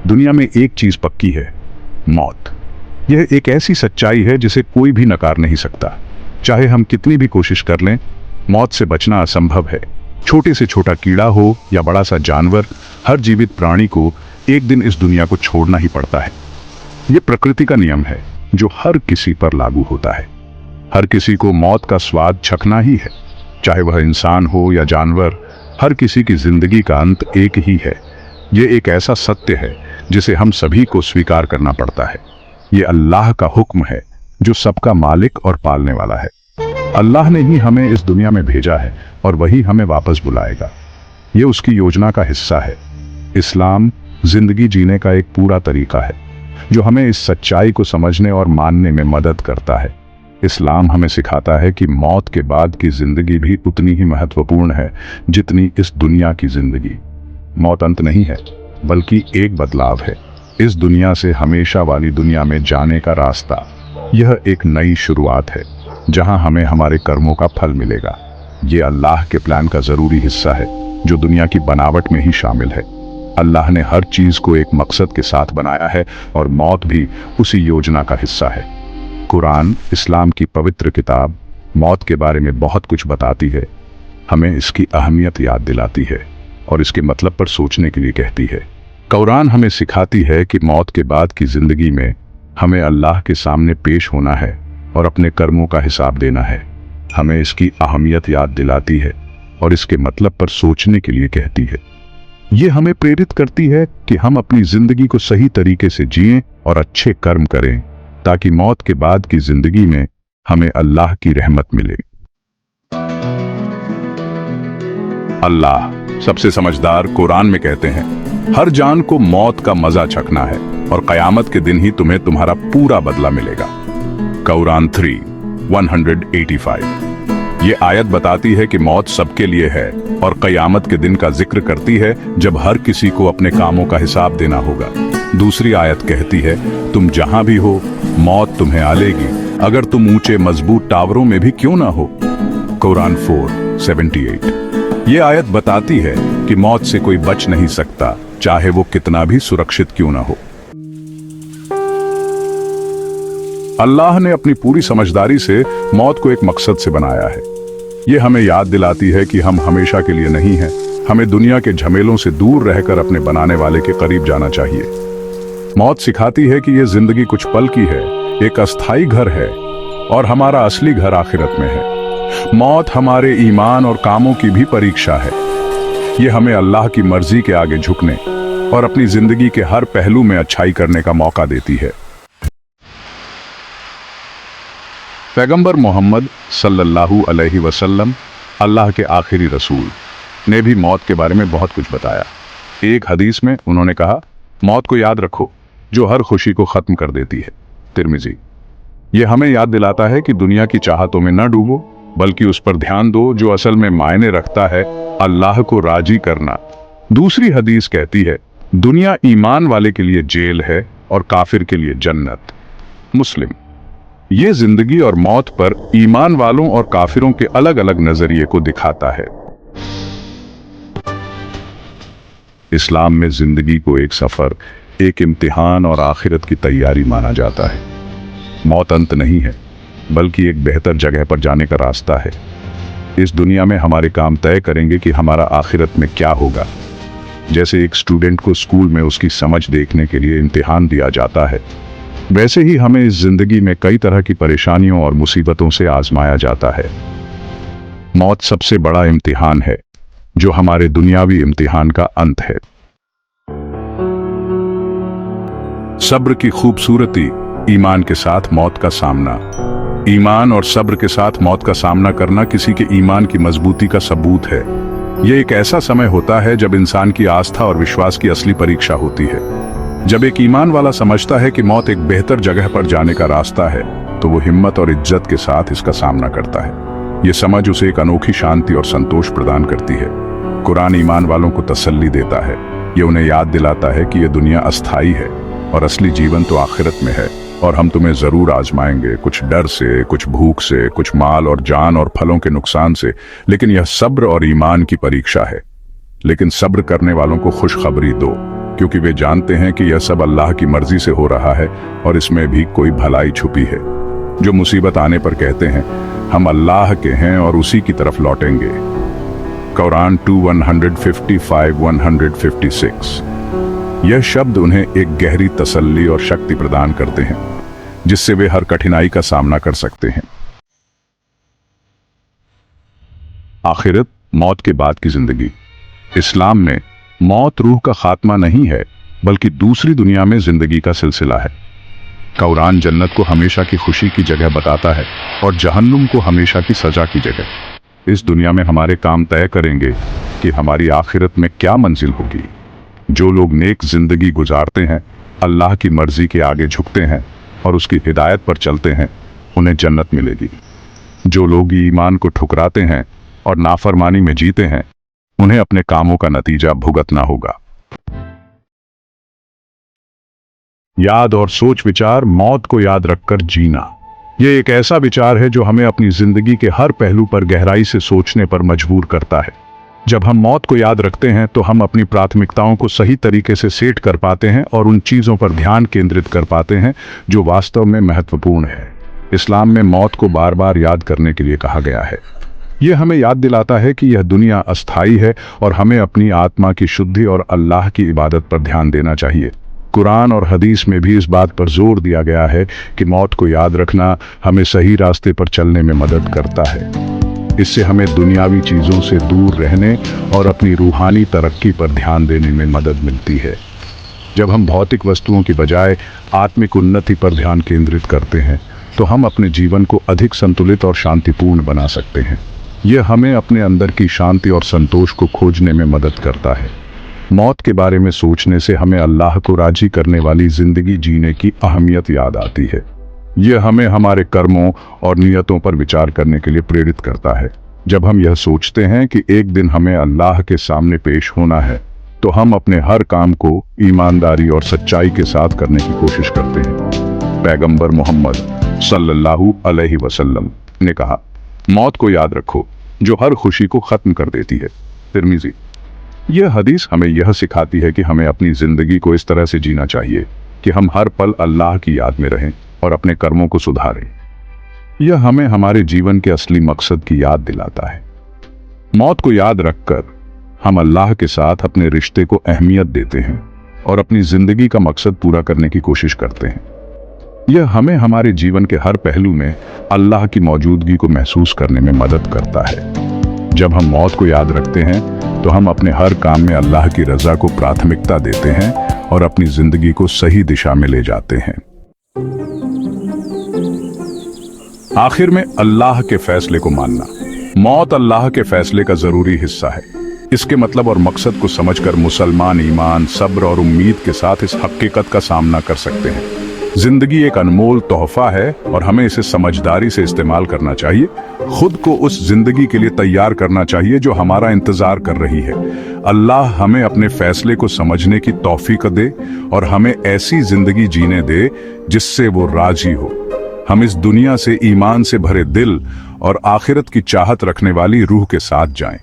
दुनिया में एक चीज पक्की है, मौत। यह एक ऐसी सच्चाई है जिसे कोई भी नकार नहीं सकता। चाहे हम कितनी भी कोशिश कर लें, मौत से बचना असंभव है। छोटे से छोटा कीड़ा हो या बड़ा सा जानवर, हर जीवित प्राणी को एक दिन इस दुनिया को छोड़ना ही पड़ता है। यह प्रकृति का नियम है जो हर किसी पर लागू होता है। हर किसी को मौत का स्वाद चखना ही है, चाहे वह इंसान हो या जानवर। हर किसी की जिंदगी का अंत एक ही है। यह एक ऐसा सत्य है जिसे हम सभी को स्वीकार करना पड़ता है। ये अल्लाह का हुक्म है जो सबका मालिक और पालने वाला है। अल्लाह ने ही हमें इस दुनिया में भेजा है और वही हमें वापस बुलाएगा। ये उसकी योजना का हिस्सा है। इस्लाम जिंदगी जीने का एक पूरा तरीका है जो हमें इस सच्चाई को समझने और मानने में मदद करता है। इस्लाम हमें सिखाता है कि मौत के बाद की जिंदगी भी उतनी ही महत्वपूर्ण है जितनी इस दुनिया की जिंदगी। मौत अंत नहीं है, बल्कि एक बदलाव है। इस दुनिया से हमेशा वाली दुनिया में जाने का रास्ता। यह एक नई शुरुआत है जहां हमें हमारे कर्मों का फल मिलेगा। ये अल्लाह के प्लान का जरूरी हिस्सा है जो दुनिया की बनावट में ही शामिल है। अल्लाह ने हर चीज को एक मकसद के साथ बनाया है और मौत भी उसी योजना का हिस्सा है। कुरान, इस्लाम की पवित्र किताब, मौत के बारे में बहुत कुछ बताती है, हमें इसकी अहमियत याद दिलाती है और इसके मतलब पर सोचने के लिए कहती है। कुरान हमें सिखाती है कि मौत के बाद की जिंदगी में हमें अल्लाह के सामने पेश होना है और अपने कर्मों का हिसाब देना है। हमें इसकी अहमियत याद दिलाती है और इसके मतलब पर सोचने के लिए कहती है। ये हमें प्रेरित करती है कि हम अपनी जिंदगी को सही तरीके से जिएं और अच्छे कर्म करें ताकि मौत के बाद की जिंदगी में हमें अल्लाह की रहमत मिले। अल्लाह सबसे समझदार कुरान में कहते हैं, हर जान को मौत का मजा चखना है और कयामत के दिन ही तुम्हें तुम्हारा पूरा बदला मिलेगा। कुरान 3:185। ये आयत बताती है कि मौत सबके लिए है और कयामत के दिन का जिक्र करती है जब हर किसी को अपने कामों का हिसाब देना होगा। दूसरी आयत कहती है, तुम जहां भी हो मौत तुम्हें आलेगी, अगर तुम ऊंचे मजबूत टावरों में भी क्यों ना हो। कुरान 4:78। ये आयत बताती है कि मौत से कोई बच नहीं सकता, चाहे वो कितना भी सुरक्षित क्यों ना हो। अल्लाह ने अपनी पूरी समझदारी से मौत को एक मकसद से बनाया है। ये हमें याद दिलाती है कि हम हमेशा के लिए नहीं हैं। हमें दुनिया के झमेलों से दूर रहकर अपने बनाने वाले के करीब जाना चाहिए। मौत सिखाती है कि यह जिंदगी कुछ पल की है, एक अस्थाई घर है और हमारा असली घर आखिरत में है। मौत हमारे ईमान और कामों की भी परीक्षा है। यह हमें अल्लाह की मर्जी के आगे झुकने और अपनी जिंदगी के हर पहलू में अच्छाई करने का मौका देती है। पैगंबर मोहम्मद सल्लल्लाहु अलैहि वसल्लम, अल्लाह के आखिरी रसूल, ने भी मौत के बारे में बहुत कुछ बताया। एक हदीस में उन्होंने कहा, मौत को याद रखो जो हर खुशी को खत्म कर देती है। तिर्मिजी। यह हमें याद दिलाता है कि दुनिया की चाहतों में न डूबो, बल्कि उस पर ध्यान दो जो असल में मायने रखता है, अल्लाह को राजी करना। दूसरी हदीस कहती है, दुनिया ईमान वाले के लिए जेल है और काफिर के लिए जन्नत। मुस्लिम। ये जिंदगी और मौत पर ईमान वालों और काफिरों के अलग अलग नजरिए को दिखाता है। इस्लाम में जिंदगी को एक सफर, एक इम्तिहान और आखिरत की तैयारी माना जाता है। मौत अंत नहीं है, बल्कि एक बेहतर जगह पर जाने का रास्ता है। इस दुनिया में हमारे काम तय करेंगे कि हमारा आखिरत में क्या होगा। जैसे एक स्टूडेंट को स्कूल में उसकी समझ देखने के लिए इम्तिहान दिया जाता है, वैसे ही हमें इस जिंदगी में कई तरह की परेशानियों और मुसीबतों से आजमाया जाता है। मौत सबसे बड़ा इम्तिहान है जो हमारे दुनियावी इम्तिहान का अंत है। सब्र की खूबसूरती, ईमान के साथ मौत का सामना। ईमान और सब्र के साथ मौत का सामना करना किसी के ईमान की मजबूती का सबूत है। यह एक ऐसा समय होता है जब इंसान की आस्था और विश्वास की असली परीक्षा होती है। जब एक ईमान वाला समझता है कि मौत एक बेहतर जगह पर जाने का रास्ता है, तो वो हिम्मत और इज्जत के साथ इसका सामना करता है। ये समझ उसे एक अनोखी शांति और संतोष प्रदान करती है। कुरान ईमान वालों को तसल्ली देता है। ये उन्हें याद दिलाता है कि यह दुनिया अस्थाई है और असली जीवन तो आखिरत में है और हम तुम्हें जरूर आजमाएंगे, कुछ डर से, कुछ भूख से, कुछ माल और जान और फलों के नुकसान से, लेकिन यह सब्र और ईमान की परीक्षा है। लेकिन सब्र करने वालों को खुशखबरी दो, क्योंकि वे जानते हैं कि यह सब अल्लाह की मर्जी से हो रहा है और इसमें भी कोई भलाई छुपी है। जो मुसीबत आने पर कहते हैं हम अल्लाह के हैं और उसी की तरफ लौटेंगे। कुरान 2:155-156। यह शब्द उन्हें एक गहरी तसल्ली और शक्ति प्रदान करते हैं जिससे वे हर कठिनाई का सामना कर सकते हैं। आखिरत, मौत के बाद की जिंदगी। इस्लाम में मौत रूह का खात्मा नहीं है बल्कि दूसरी दुनिया में जिंदगी का सिलसिला है। कुरान जन्नत को हमेशा की खुशी की जगह बताता है और जहन्नुम को हमेशा की सजा की जगह। इस दुनिया में हमारे काम तय करेंगे कि हमारी आखिरत में क्या मंजिल होगी। जो लोग नेक जिंदगी गुजारते हैं, अल्लाह की मर्जी के आगे झुकते हैं और उसकी हिदायत पर चलते हैं, उन्हें जन्नत मिलेगी। जो लोग ईमान को ठुकराते हैं और नाफरमानी में जीते हैं, उन्हें अपने कामों का नतीजा भुगतना होगा। याद और सोच विचार। मौत को याद रखकर जीना, यह एक ऐसा विचार है जो हमें अपनी जिंदगी के हर पहलू पर गहराई से सोचने पर मजबूर करता है। जब हम मौत को याद रखते हैं तो हम अपनी प्राथमिकताओं को सही तरीके से सेट कर पाते हैं और उन चीज़ों पर ध्यान केंद्रित कर पाते हैं जो वास्तव में महत्वपूर्ण है। इस्लाम में मौत को बार बार याद करने के लिए कहा गया है। यह हमें याद दिलाता है कि यह दुनिया अस्थायी है और हमें अपनी आत्मा की शुद्धि और अल्लाह की इबादत पर ध्यान देना चाहिए। कुरान और हदीस में भी इस बात पर जोर दिया गया है कि मौत को याद रखना हमें सही रास्ते पर चलने में मदद करता है। इससे हमें दुनियावी चीज़ों से दूर रहने और अपनी रूहानी तरक्की पर ध्यान देने में मदद मिलती है। जब हम भौतिक वस्तुओं की बजाय आत्मिक उन्नति पर ध्यान केंद्रित करते हैं तो हम अपने जीवन को अधिक संतुलित और शांतिपूर्ण बना सकते हैं। यह हमें अपने अंदर की शांति और संतोष को खोजने में मदद करता है। मौत के बारे में सोचने से हमें अल्लाह को राजी करने वाली जिंदगी जीने की अहमियत याद आती है। यह हमें हमारे कर्मों और नियतों पर विचार करने के लिए प्रेरित करता है। जब हम यह सोचते हैं कि एक दिन हमें अल्लाह के सामने पेश होना है, तो हम अपने हर काम को ईमानदारी और सच्चाई के साथ करने की कोशिश करते हैं। पैगंबर मोहम्मद सल्लल्लाहु अलैहि वसल्लम ने कहा, मौत को याद रखो जो हर खुशी को खत्म कर देती है। तिर्मिज़ी। यह हदीस हमें यह सिखाती है कि हमें अपनी जिंदगी को इस तरह से जीना चाहिए कि हम हर पल अल्लाह की याद में रहें और अपने कर्मों को सुधारें। यह हमें हमारे जीवन के असली मकसद की याद दिलाता है। मौत को याद रखकर हम अल्लाह के साथ अपने रिश्ते को अहमियत देते हैं और अपनी जिंदगी का मकसद पूरा करने की कोशिश करते हैं। यह हमें हमारे जीवन के हर पहलू में अल्लाह की मौजूदगी को महसूस करने में मदद करता है। जब हम मौत को याद रखते हैं तो हम अपने हर काम में अल्लाह की रजा को प्राथमिकता देते हैं और अपनी जिंदगी को सही दिशा में ले जाते हैं। आखिर में अल्लाह के फैसले को मानना। मौत अल्लाह के फैसले का जरूरी हिस्सा है। इसके मतलब और मकसद को समझकर मुसलमान ईमान, सब्र और उम्मीद के साथ इस हकीकत का सामना कर सकते हैं। जिंदगी एक अनमोल तोहफा है और हमें इसे समझदारी से इस्तेमाल करना चाहिए। खुद को उस जिंदगी के लिए तैयार करना चाहिए जो हमारा इंतजार कर रही है। अल्लाह हमें अपने फैसले को समझने की तौफीक दे और हमें ऐसी जिंदगी जीने दे जिससे वो राजी हो। हम इस दुनिया से ईमान से भरे दिल और आखिरत की चाहत रखने वाली रूह के साथ जाएं।